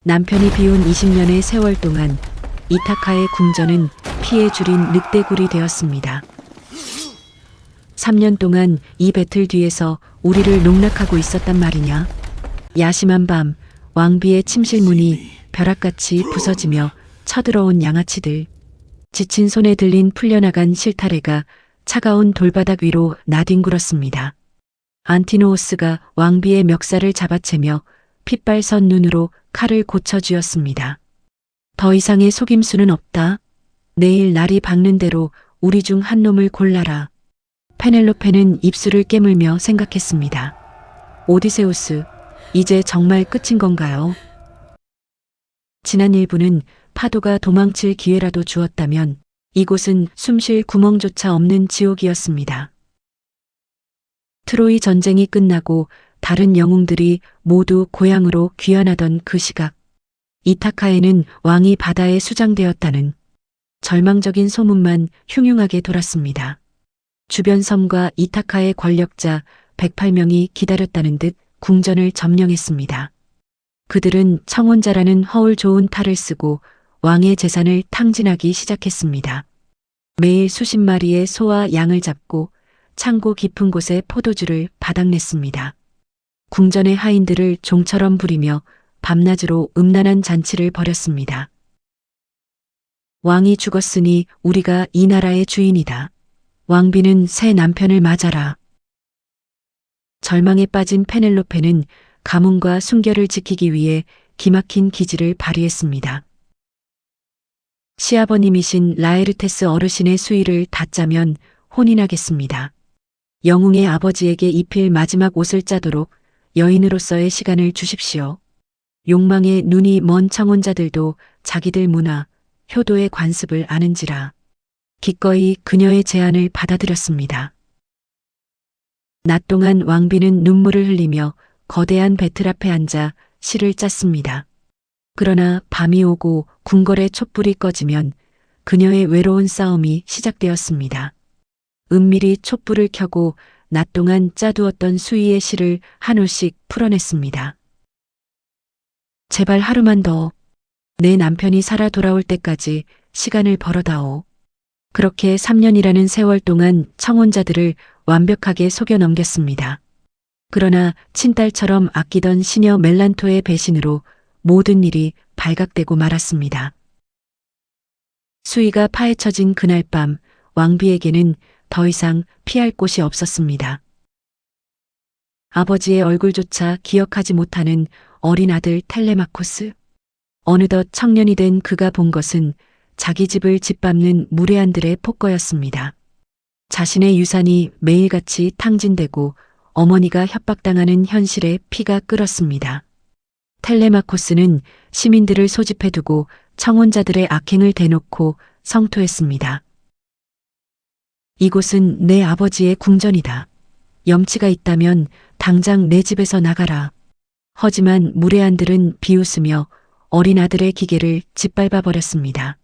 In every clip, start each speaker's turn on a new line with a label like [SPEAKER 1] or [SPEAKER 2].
[SPEAKER 1] 남편이 비운 20년의 세월 동안 이타카의 궁전은 피해 줄인 늑대굴이 되었습니다. 3년 동안 이 배틀 뒤에서 우리를 농락하고 있었단 말이냐. 야심한 밤 왕비의 침실문이 벼락같이 부서지며 쳐들어온 양아치들. 지친 손에 들린 풀려나간 실타래가 차가운 돌바닥 위로 나뒹굴었습니다. 안티노우스가 왕비의 멱살을 잡아채며 핏발선 눈으로 칼을 고쳐쥐었습니다. 더 이상의 속임수는 없다. 내일 날이 밝는 대로 우리 중 한 놈을 골라라. 페넬로페는 입술을 깨물며 생각했습니다. 오디세우스, 이제 정말 끝인 건가요? 지난 1부는 파도가 도망칠 기회라도 주었다면 이곳은 숨쉴 구멍조차 없는 지옥이었습니다. 트로이 전쟁이 끝나고 다른 영웅들이 모두 고향으로 귀환하던 그 시각, 이타카에는 왕이 바다에 수장되었다는 절망적인 소문만 흉흉하게 돌았습니다. 주변 섬과 이타카의 권력자 108명이 기다렸다는 듯 궁전을 점령했습니다. 그들은 청혼자라는 허울 좋은 탈을 쓰고 왕의 재산을 탕진하기 시작했습니다. 매일 수십 마리의 소와 양을 잡고 창고 깊은 곳에 포도주를 바닥냈습니다. 궁전의 하인들을 종처럼 부리며 밤낮으로 음란한 잔치를 벌였습니다. 왕이 죽었으니 우리가 이 나라의 주인이다. 왕비는 새 남편을 맞아라. 절망에 빠진 페넬로페는 가문과 순결을 지키기 위해 기막힌 기지를 발휘했습니다. 시아버님이신 라에르테스 어르신의 수의를 닫자면 혼인하겠습니다. 영웅의 아버지에게 입힐 마지막 옷을 짜도록 여인으로서의 시간을 주십시오. 욕망에 눈이 먼 청혼자들도 자기들 문화, 효도의 관습을 아는지라 기꺼이 그녀의 제안을 받아들였습니다. 낮 동안 왕비는 눈물을 흘리며 거대한 배틀 앞에 앉아 시를 짰습니다. 그러나 밤이 오고 궁궐의 촛불이 꺼지면 그녀의 외로운 싸움이 시작되었습니다. 은밀히 촛불을 켜고 낮 동안 짜두었던 수위의 시를 한 올씩 풀어냈습니다. 제발 하루만 더. 내 남편이 살아 돌아올 때까지 시간을 벌어다오. 그렇게 3년이라는 세월 동안 청혼자들을 완벽하게 속여 넘겼습니다. 그러나 친딸처럼 아끼던 시녀 멜란토의 배신으로 모든 일이 발각되고 말았습니다. 수위가 파헤쳐진 그날 밤 왕비에게는 더 이상 피할 곳이 없었습니다. 아버지의 얼굴조차 기억하지 못하는 어린 아들 텔레마코스. 어느덧 청년이 된 그가 본 것은 자기 집을 짓밟는 무례한들의 폭거였습니다. 자신의 유산이 매일같이 탕진되고 어머니가 협박당하는 현실에 피가 끓었습니다. 텔레마코스는 시민들을 소집해두고 청혼자들의 악행을 대놓고 성토했습니다. 이곳은 내 아버지의 궁전이다. 염치가 있다면 당장 내 집에서 나가라. 하지만 무례한들은 비웃으며 어린 아들의 기계를 짓밟아 버렸습니다.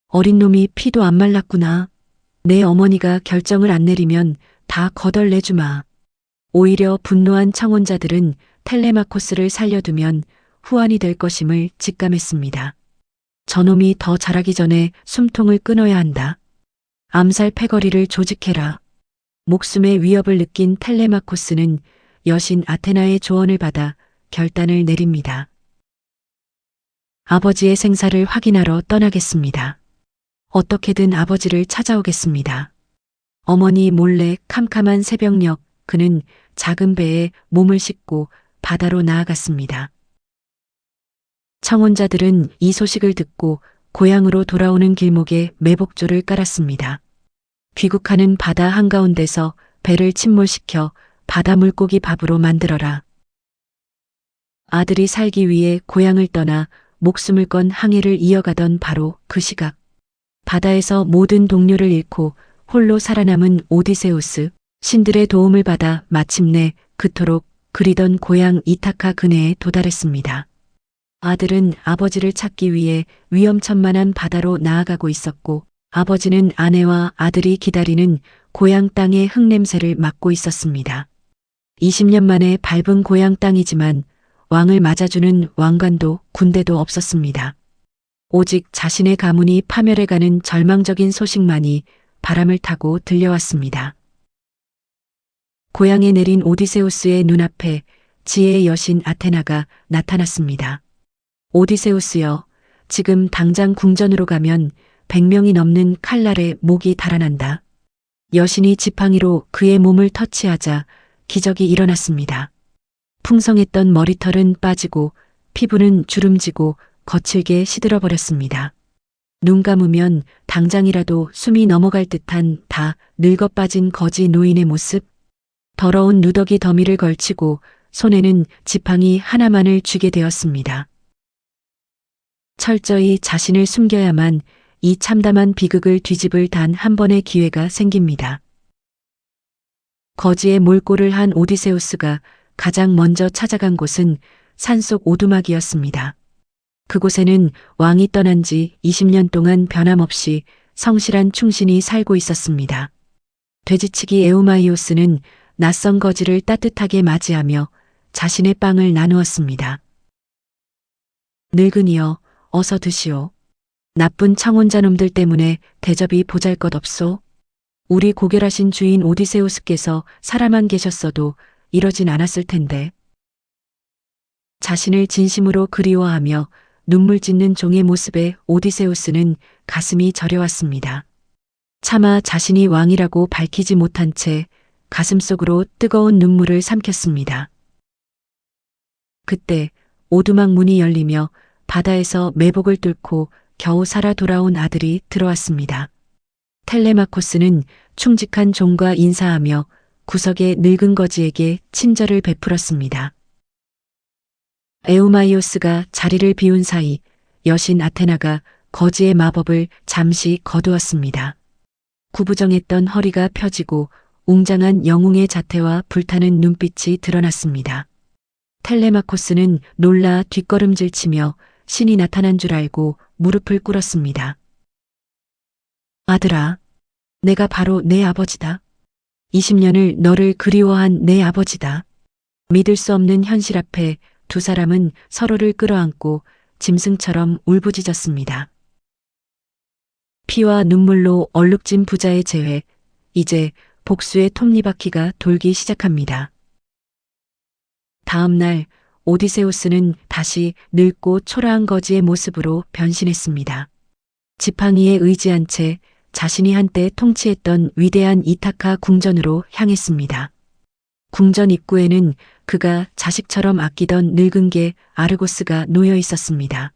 [SPEAKER 1] 어린 놈이 피도 안 말랐구나. 내 어머니가 결정을 안 내리면 다 거덜내주마. 오히려 분노한 청혼자들은 텔레마코스를 살려두면 후환이 될 것임을 직감했습니다. 저놈이 더 자라기 전에 숨통을 끊어야 한다. 암살 패거리를 조직해라. 목숨의 위협을 느낀 텔레마코스는 여신 아테나의 조언을 받아 결단을 내립니다. 아버지의 생사를 확인하러 떠나겠습니다. 어떻게든 아버지를 찾아오겠습니다. 어머니 몰래 캄캄한 새벽녘 그는 작은 배에 몸을 싣고 바다로 나아갔습니다. 청혼자들은 이 소식을 듣고 고향으로 돌아오는 길목에 매복조를 깔았습니다. 귀국하는 바다 한가운데서 배를 침몰시켜 바다 물고기 밥으로 만들어라. 아들이 살기 위해 고향을 떠나 목숨을 건 항해를 이어가던 바로 그 시각. 바다에서 모든 동료를 잃고 홀로 살아남은 오디세우스, 신들의 도움을 받아 마침내 그토록 그리던 고향 이타카 근해에 도달했습니다. 아들은 아버지를 찾기 위해 위험천만한 바다로 나아가고 있었고 아버지는 아내와 아들이 기다리는 고향 땅의 흙냄새를 맡고 있었습니다. 20년 만에 밟은 고향 땅이지만 왕을 맞아주는 왕관도 군대도 없었습니다. 오직 자신의 가문이 파멸해가는 절망적인 소식만이 바람을 타고 들려왔습니다. 고향에 내린 오디세우스의 눈앞에 지혜의 여신 아테나가 나타났습니다. 오디세우스여, 지금 당장 궁전으로 가면 100명이 넘는 칼날에 목이 달아난다. 여신이 지팡이로 그의 몸을 터치하자 기적이 일어났습니다. 풍성했던 머리털은 빠지고 피부는 주름지고 거칠게 시들어버렸습니다. 눈 감으면 당장이라도 숨이 넘어갈 듯한 다 늙어 빠진 거지 노인의 모습. 더러운 누더기 더미를 걸치고 손에는 지팡이 하나만을 쥐게 되었습니다. 철저히 자신을 숨겨야만 이 참담한 비극을 뒤집을 단 한 번의 기회가 생깁니다. 거지의 몰골을 한 오디세우스가 가장 먼저 찾아간 곳은 산속 오두막이었습니다. 그곳에는 왕이 떠난 지 20년 동안 변함없이 성실한 충신이 살고 있었습니다. 돼지치기 에우마이오스는 낯선 거지를 따뜻하게 맞이하며 자신의 빵을 나누었습니다. 늙은이여, 어서 드시오. 나쁜 창혼자놈들 때문에 대접이 보잘것없소. 우리 고결하신 주인 오디세우스께서 살아만 계셨어도 이러진 않았을 텐데. 자신을 진심으로 그리워하며 눈물 짓는 종의 모습에 오디세우스는 가슴이 저려왔습니다. 차마 자신이 왕이라고 밝히지 못한 채 가슴속으로 뜨거운 눈물을 삼켰습니다. 그때 오두막 문이 열리며 바다에서 매복을 뚫고 겨우 살아 돌아온 아들이 들어왔습니다. 텔레마코스는 충직한 종과 인사하며 구석의 늙은 거지에게 친절을 베풀었습니다. 에우마이오스가 자리를 비운 사이 여신 아테나가 거지의 마법을 잠시 거두었습니다. 구부정했던 허리가 펴지고 웅장한 영웅의 자태와 불타는 눈빛이 드러났습니다. 텔레마코스는 놀라 뒷걸음질치며 신이 나타난 줄 알고 무릎을 꿇었습니다. 아들아, 내가 바로 내 아버지다. 20년을 너를 그리워한 내 아버지다. 믿을 수 없는 현실 앞에 두 사람은 서로를 끌어안고 짐승처럼 울부짖었습니다. 피와 눈물로 얼룩진 부자의 재회, 이제 복수의 톱니바퀴가 돌기 시작합니다. 다음 날 오디세우스는 다시 늙고 초라한 거지의 모습으로 변신했습니다. 지팡이에 의지한 채 자신이 한때 통치했던 위대한 이타카 궁전으로 향했습니다. 궁전 입구에는 그가 자식처럼 아끼던 늙은 개 아르고스가 놓여 있었습니다.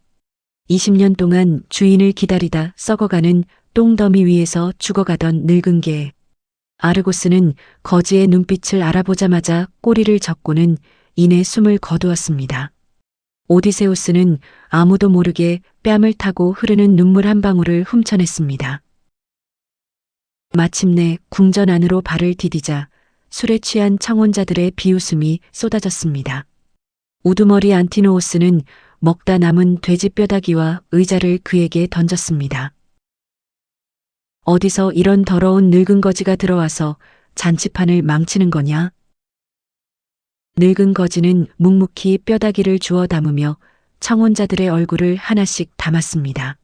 [SPEAKER 1] 20년 동안 주인을 기다리다 썩어가는 똥더미 위에서 죽어가던 늙은 개. 아르고스는 거지의 눈빛을 알아보자마자 꼬리를 젓고는 이내 숨을 거두었습니다. 오디세우스는 아무도 모르게 뺨을 타고 흐르는 눈물 한 방울을 훔쳐냈습니다. 마침내 궁전 안으로 발을 디디자 술에 취한 청혼자들의 비웃음이 쏟아졌습니다. 우두머리 안티노우스는 먹다 남은 돼지 뼈다귀와 의자를 그에게 던졌습니다. 어디서 이런 더러운 늙은 거지가 들어와서 잔치판을 망치는 거냐? 늙은 거지는 묵묵히 뼈다귀를 주워 담으며 청혼자들의 얼굴을 하나씩 담았습니다.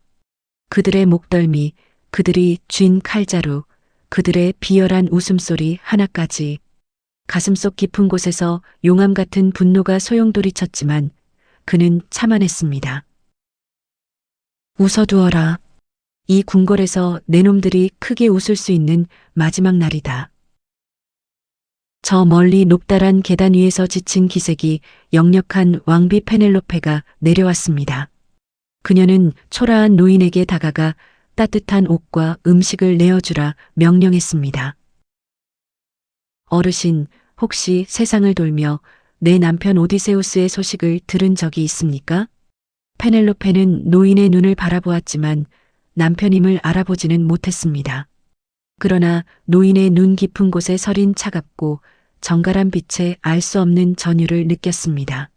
[SPEAKER 1] 그들의 목덜미, 그들이 쥔 칼자루, 그들의 비열한 웃음소리 하나까지. 가슴속 깊은 곳에서 용암 같은 분노가 소용돌이쳤지만 그는 참아냈습니다. 웃어두어라. 이 궁궐에서 내 놈들이 크게 웃을 수 있는 마지막 날이다. 저 멀리 높다란 계단 위에서 지친 기색이 역력한 왕비 페넬로페가 내려왔습니다. 그녀는 초라한 노인에게 다가가 따뜻한 옷과 음식을 내어주라 명령했습니다. 어르신, 혹시 세상을 돌며 내 남편 오디세우스의 소식을 들은 적이 있습니까? 페넬로페는 노인의 눈을 바라보았지만 남편임을 알아보지는 못했습니다. 그러나 노인의 눈 깊은 곳에 서린 차갑고 정갈한 빛에 알 수 없는 전율을 느꼈습니다.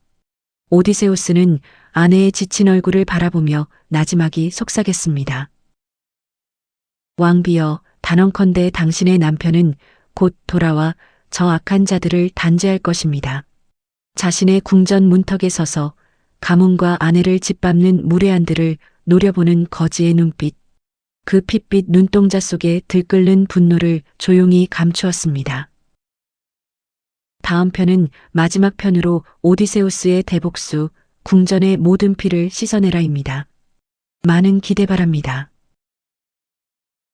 [SPEAKER 1] 오디세우스는 아내의 지친 얼굴을 바라보며 나지막이 속삭였습니다. 왕비여, 단언컨대 당신의 남편은 곧 돌아와 저 악한 자들을 단죄할 것입니다. 자신의 궁전 문턱에 서서 가문과 아내를 짓밟는 무례한들을 노려보는 거지의 눈빛. 그 핏빛 눈동자 속에 들끓는 분노를 조용히 감추었습니다. 다음 편은 마지막 편으로 오디세우스의 대복수, 궁전의 모든 피를 씻어내라입니다. 많은 기대 바랍니다.